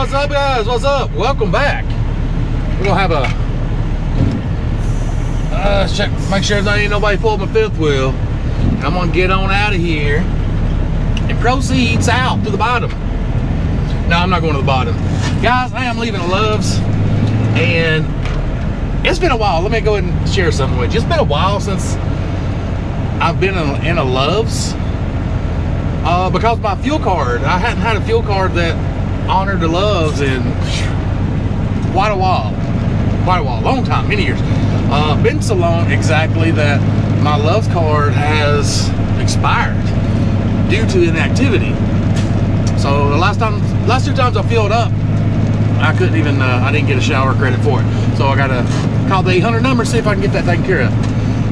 What's up, guys? What's up? Welcome back. We're gonna have a check, make sure there ain't nobody pulling my fifth wheel. I'm gonna get on out of here and proceed south to the bottom. No, I'm not going to the bottom, guys. I am leaving Love's, and it's been a while. Let me go ahead and share something with you. It's been a while since I've been in a Love's because my fuel card, I hadn't had a fuel card that honored the Love's in quite a while, long time, many years. Been so long exactly that my Love's card has expired due to inactivity. So the last two times I filled up, I couldn't even, I didn't get a shower credit for it. So I gotta call the 800 number, see if I can get that taken care of.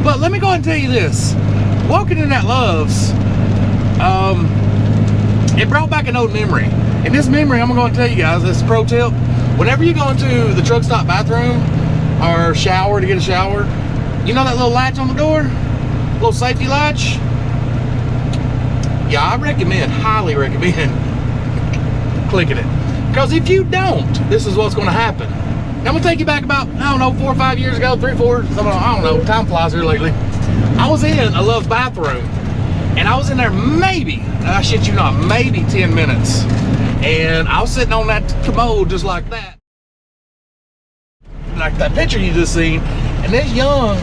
But let me go ahead and tell you this. Walking in that Love's, it brought back an old memory. And this memory, I'm going to tell you guys, this pro tip. Whenever you go into the truck stop bathroom or shower to get a shower, you know that little latch on the door? Little safety latch? Yeah, I recommend, highly recommend clicking it. Because if you don't, this is what's going to happen. Now, I'm going to take you back about, I don't know, 4 or 5 years ago, 3, 4, I don't know, time flies here lately. I was in a Love's bathroom, and I was in there maybe, I shit you not, maybe 10 minutes. And I was sitting on that commode just like that. Like that picture you just seen. And this young,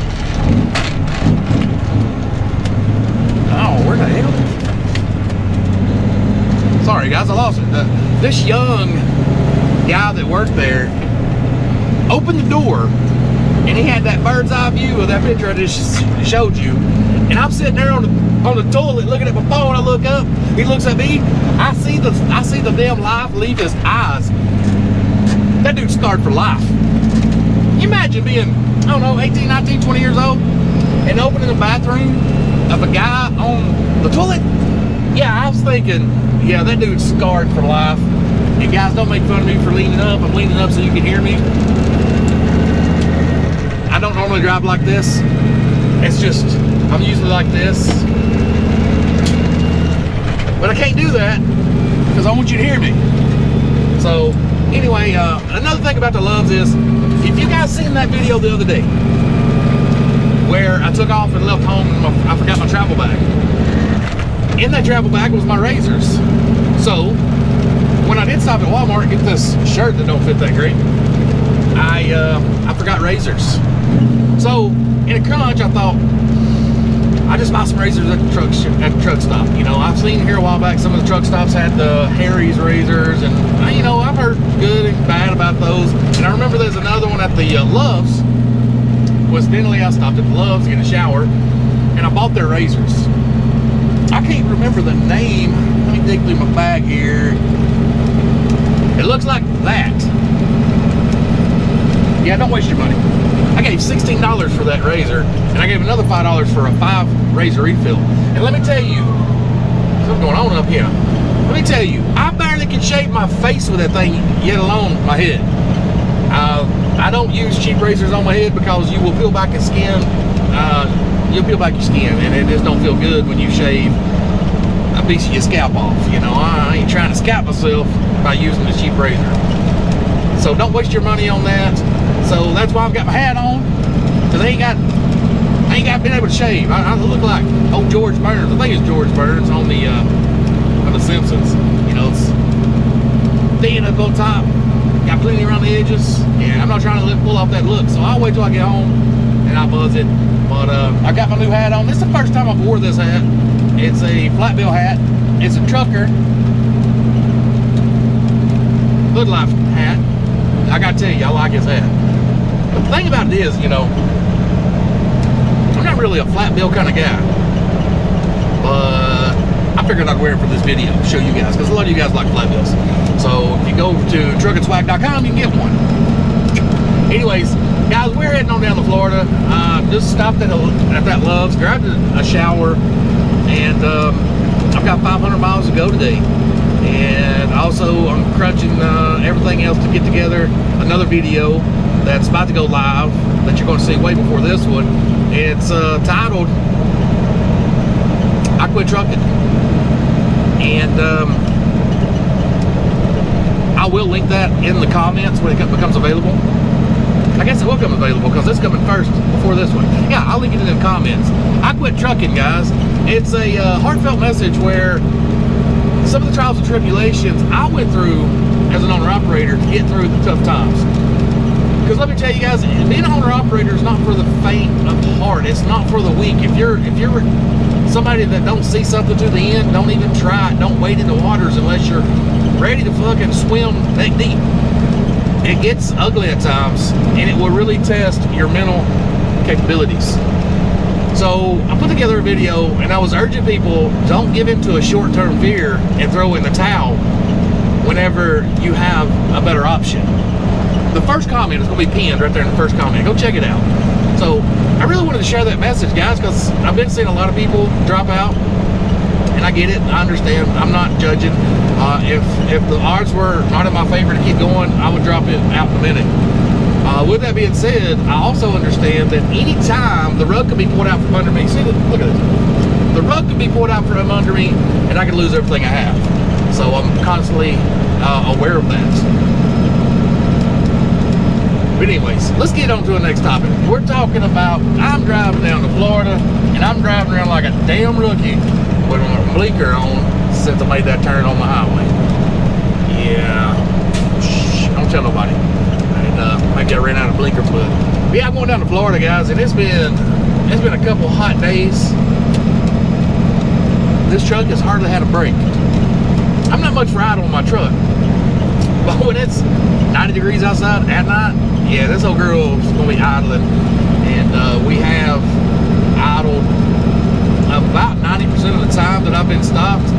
oh, where the hell? Sorry guys, I lost it. This young guy that worked there opened the door, and he had that bird's eye view of that picture I just showed you. And I'm sitting there on the toilet looking at my phone. I look up, he looks at me. I see the damn life leave his eyes. That dude's scarred for life. You imagine being, I don't know, 18, 19, 20 years old and opening the bathroom of a guy on the toilet? Yeah, I was thinking, yeah, that dude's scarred for life. And guys, don't make fun of me for leaning up. I'm leaning up so you can hear me. I don't normally drive like this. It's just, I'm usually like this. But I can't do that because I want you to hear me. So anyway, another thing about the Love's is, if you guys seen that video the other day where I took off and left home and I forgot my travel bag. In that travel bag was my razors. So when I did stop at Walmart and get this shirt that don't fit that great, I forgot razors. So in a crunch, I thought, I just bought some razors at the truck stop. You know, I've seen here a while back some of the truck stops had the Harry's razors, and you know, I've heard good and bad about those. And I remember there's another one at the Love's. Coincidentally, I stopped at the Love's to get a shower, and I bought their razors. I can't remember the name. Let me dig through my bag here. It looks like that. Yeah, don't waste your money. I gave $16 for that razor, and I gave another $5 for a 5 razor refill. And let me tell you, what's going on up here? Let me tell you, I barely can shave my face with that thing, yet alone my head. I don't use cheap razors on my head because you will peel back your skin. You'll peel back your skin, and it just don't feel good when you shave a piece of your scalp off. You know, I ain't trying to scalp myself by using a cheap razor. So don't waste your money on that. So that's why I've got my hat on, because I ain't been able to shave. I look like old George Burns. I think it's George Burns on the Simpsons. You know, it's thin up on top, got plenty around the edges. Yeah, I'm not trying to pull off that look, so I'll wait till I get home and I'll buzz it. But I got my new hat on. This is the first time I've wore this hat. It's a flat bill hat. It's a trucker hood life hat. I gotta tell you, I like his hat. But the thing about it is, you know, I'm not really a flat bill kind of guy, but I figured I'd wear it for this video to show you guys, because a lot of you guys like flat bills. So if you go to truckandswag.com, you can get one. Anyways, guys, we're heading on down to Florida. Just stopped at that Love's, grabbed a shower, and I've got 500 miles to go today. And also I'm crunching everything else to get together another video that's about to go live that you're going to see way before this one. It's titled I Quit Trucking. And I will link that in the comments when it becomes available. I guess it will come available because it's coming first before this one. Yeah, I'll link it in the comments. I quit trucking, guys. It's a heartfelt message where some of the trials and tribulations I went through as an owner-operator to get through the tough times. Because let me tell you guys, being an owner-operator is not for the faint of heart. It's not for the weak. If you're somebody that don't see something to the end, don't even try it. Don't wade in the waters unless you're ready to fucking swim neck deep. It gets ugly at times, and it will really test your mental capabilities. So I put together a video, and I was urging people, don't give into a short-term fear and throw in the towel whenever you have a better option. The first comment is going to be pinned right there in the first comment. Go check it out. So I really wanted to share that message, guys, because I've been seeing a lot of people drop out, and I get it. I understand. I'm not judging. If the odds were not in my favor to keep going, I would drop it out in a minute. With that being said, I also understand that any time the rug could be pulled out from under me. See, look at this. The rug could be pulled out from under me, and I could lose everything I have. So I'm constantly aware of that. But anyways, let's get on to the next topic. We're talking about, I'm driving down to Florida, and I'm driving around like a damn rookie with my blinker on since I made that turn on the highway. Yeah, shh, don't tell nobody. And maybe I ran out of blinker fluid. But yeah, I'm going down to Florida, guys, and it's been a couple hot days. This truck has hardly had a break. I'm not much ride on my truck, but when it's 90 degrees outside at night, yeah, this old girl is going to be idling, and we have idled about 90% of the time that I've been stopped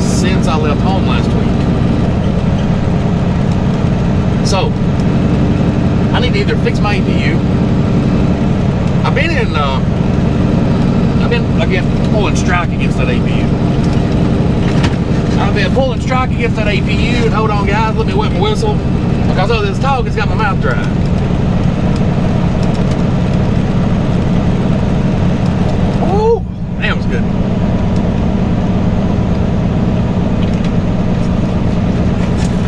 since I left home last week. So I need to either fix my EPU. I've been again pulling strike against that APU. I've been pulling strike against that APU, and hold on, guys, let me wet my whistle, because of this talk, it's got my mouth dry. Oh, that was good.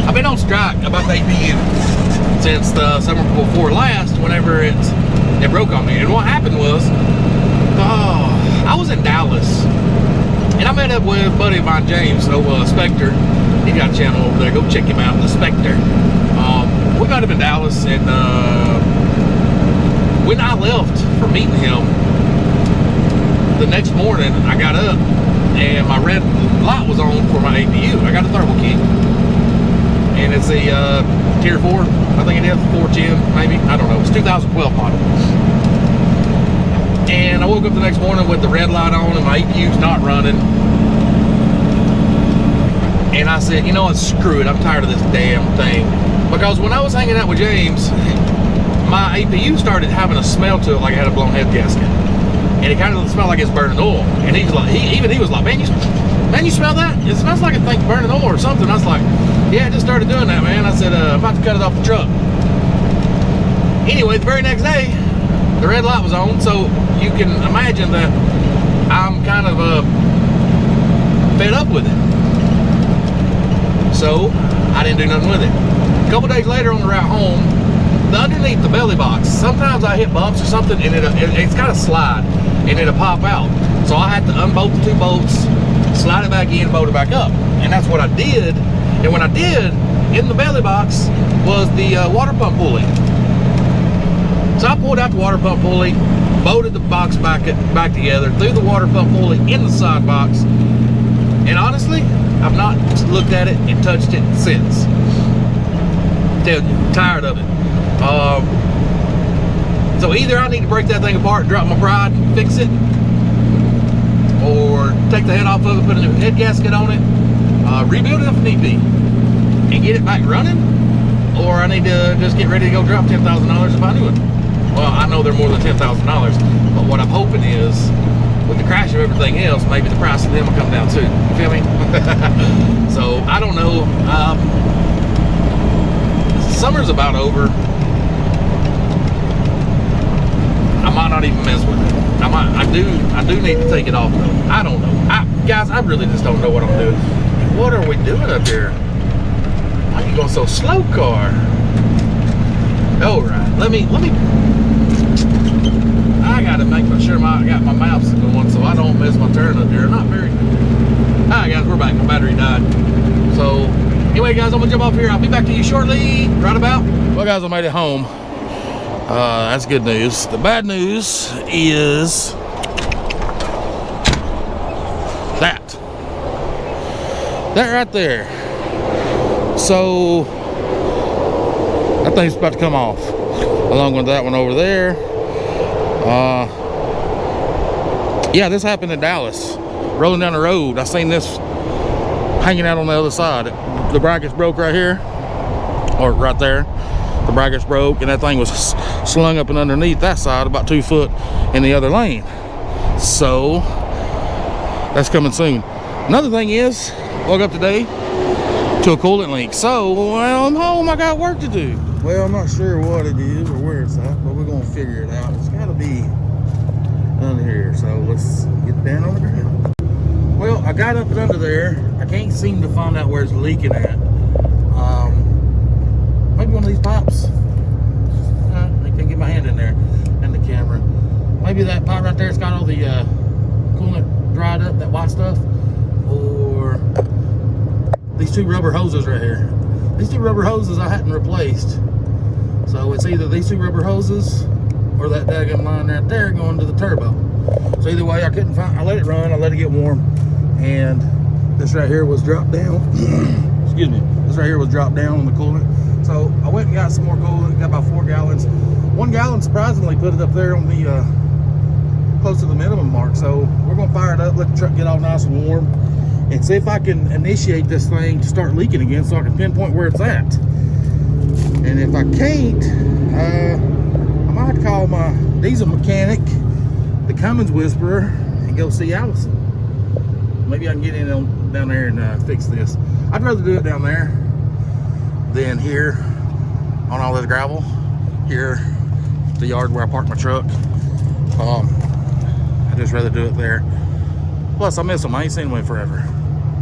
I've been on strike about the APU since the summer before last, whenever it broke on me. And what happened was, I was in Dallas, and I met up with a buddy of mine, James, Spectre. He got a channel over there. Go check him out, the Spectre. We met him in Dallas, and when I left for meeting him, the next morning I got up, and my red light was on for my APU. I got a thermal kit, and it's a Tier 4, I think it is, 410, maybe. I don't know. It's 2012 model. And I woke up the next morning with the red light on and my EPU's not running. And I said, you know what, screw it, I'm tired of this damn thing. Because when I was hanging out with James, my APU started having a smell to it like it had a blown head gasket. And it kind of smelled like it's burning oil. And he was like, he was like, man, you smell that? It smells like a thing's burning oil or something. I was like, yeah, it just started doing that, man. I said, I'm about to cut it off the truck. Anyway, the very next day, the red light was on, so you can imagine that I'm kind of fed up with it. So I didn't do nothing with it. A couple days later on the route home, underneath the belly box, sometimes I hit bumps or something, and it's kind of slide, and it'll pop out. So I had to unbolt the 2 bolts, slide it back in, bolt it back up. And that's what I did. And when I did, in the belly box was the water pump pulley. So I pulled out the water pump pulley, bolted the box back together, threw the water pump pulley in the side box, and honestly, I've not looked at it and touched it since. Tell you, tired of it. So either I need to break that thing apart, drop my pride, and fix it, or take the head off of it, put a new head gasket on it, rebuild it if need be, and get it back running, or I need to just get ready to go drop $10,000 if I do it. Well, I know they're more than $10,000, but what I'm hoping is, with the crash of everything else, maybe the price of them will come down too. You feel me? So I don't know. Summer's about over. I might not even mess with it. I do need to take it off though. I don't know. Guys, I really just don't know what I'm doing. What are we doing up here? Why are you going so slow, car. All right, let me. I gotta make sure I got my maps going so I don't miss my turn up here. Not very. All right, guys, we're back. My battery died. So, anyway, guys, I'm gonna jump off here. I'll be back to you shortly. Right about. Well, guys, I made it home. That's good news. The bad news is that right there. So that thing's about to come off, along with that one over there. Yeah, this happened in Dallas. Rolling down the road, I seen this hanging out on the other side. The brackets broke right here, or right there. The brackets broke, and that thing was slung up and underneath that side, about 2 foot in the other lane. So that's coming soon. Another thing is, woke up today to a coolant leak. So, well, I'm home. I got work to do. Well, I'm not sure what it is or where it's at, but we're gonna figure it out. It's gotta be under here. So let's get down on the ground. Well, I got up and under there. I can't seem to find out where it's leaking at. Maybe one of these pipes. I can't get my hand in there and the camera. Maybe that pipe right there, it's got all the coolant dried up, that white stuff. Or these 2 rubber hoses right here. These 2 rubber hoses I hadn't replaced. So it's either these 2 rubber hoses or that daggone line right there going to the turbo. So either way, I couldn't find. I let it run, I let it get warm, and this right here was dropped down. Excuse me. This right here was dropped down on the coolant. So I went and got some more coolant, got about 4 gallons. 1 gallon surprisingly put it up there on the close to the minimum mark. So we're gonna fire it up, let the truck get all nice and warm, and see if I can initiate this thing to start leaking again so I can pinpoint where it's at. And if I can't, I might have to call my diesel mechanic, the Cummins Whisperer, and go see Allison. Maybe I can get in down there and fix this. I'd rather do it down there than here on all this gravel. Here, the yard where I park my truck. I'd just rather do it there. Plus, I miss them. I ain't seen them in forever.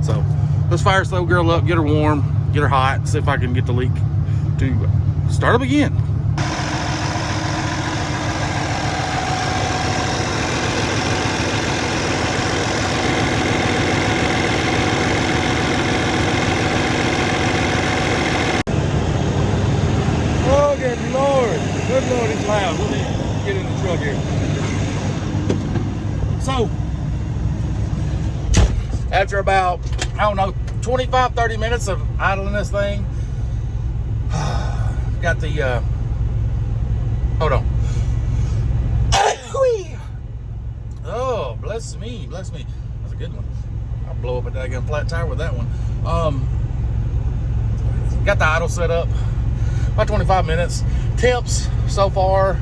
So, let's fire this little girl up, get her warm, get her hot, see if I can get the leak to start up again. Oh, good Lord. Good Lord, it's loud. Let me get in the truck here. So, after about, I don't know, 25-30 minutes of idling this thing, got the hold on. Oh, bless me. That's a good one. I'll blow up a daggone flat tire with that one. Got the idle set up about 25 minutes. Temps so far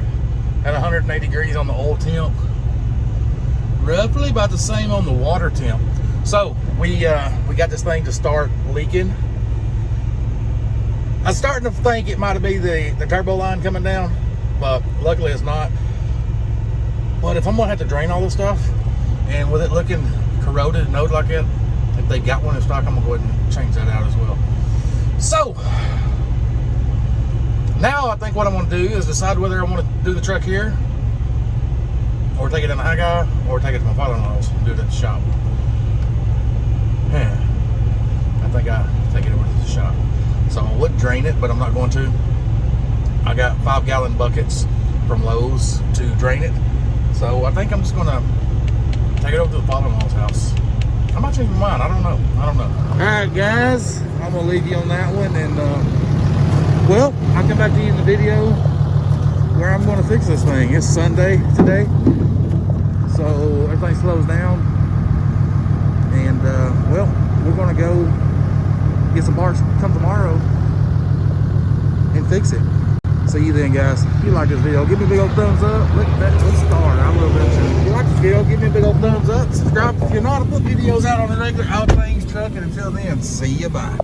at 180 degrees on the oil temp, roughly about the same on the water temp. So we got this thing to start leaking. I was starting to think it might be the turbo line coming down, but luckily it's not. But if I'm gonna have to drain all this stuff, and with it looking corroded and node like that, if they got one in stock, I'm gonna go ahead and change that out as well. So now I think what I'm gonna do is decide whether I want to do the truck here, or take it in the Haggai, or take it to my father-in-law's and do it at the shop. Yeah, I think I'll take it over to the shop. So I would drain it, but I'm not going to. I got 5-gallon buckets from Lowe's to drain it. So I think I'm just gonna take it over to the father-in-law's house. I might change my mind, I don't know. All right, guys, I'm gonna leave you on that one, and well, I'll come back to you in the video where I'm gonna fix this thing. It's Sunday today, so everything slows down, and well, we're gonna go get some parts come tomorrow and fix it. See you then, guys. If you like this video, give me a big old thumbs up. Look at that little star. I love that shit. If you like this video, give me a big old thumbs up. Subscribe if you're not. I put videos out on the regular, all things trucking. Until then, see you. Bye.